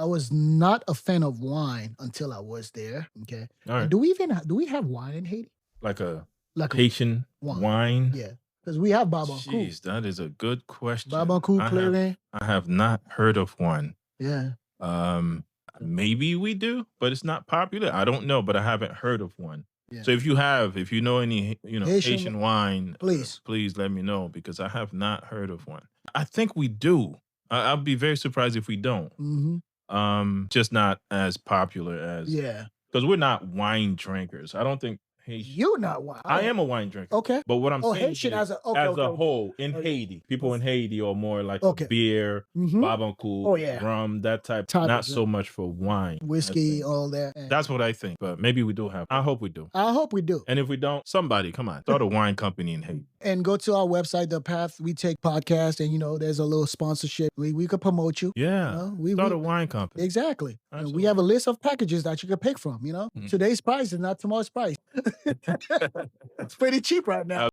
I was not a fan of wine until I was there. Okay. All And right. do we have wine in Haiti? Like a Like a Haitian wine. wine? Yeah. Because we have Babankou. Jeez, that is a good question. Babankou, Clairin. I have not heard of one. Yeah. Maybe we do, but it's not popular. I don't know, but I haven't heard of one. Yeah. So if you know any, Haitian wine, please. Please let me know because I have not heard of one. I think we do. I'll be very surprised if we don't. Mm-hmm. Just not as popular as because we're not wine drinkers. I don't think Haitian. You're not wine. I am a wine drinker. Okay. But what I'm saying Haitian is, as a whole in Haiti, people in Haiti are more like beer, Babankou, rum, that type. Not so much for wine, whiskey, all that. That's what I think. But maybe we do have. I hope we do. I hope we do. And if we don't, somebody come on, start a wine company in Haiti. And go to our website, The Path We Take podcast, and there's a little sponsorship. We could promote you. Yeah. Start a wine company. Exactly. And we have a list of packages that you can pick from. Today's price is not tomorrow's price. It's pretty cheap right now.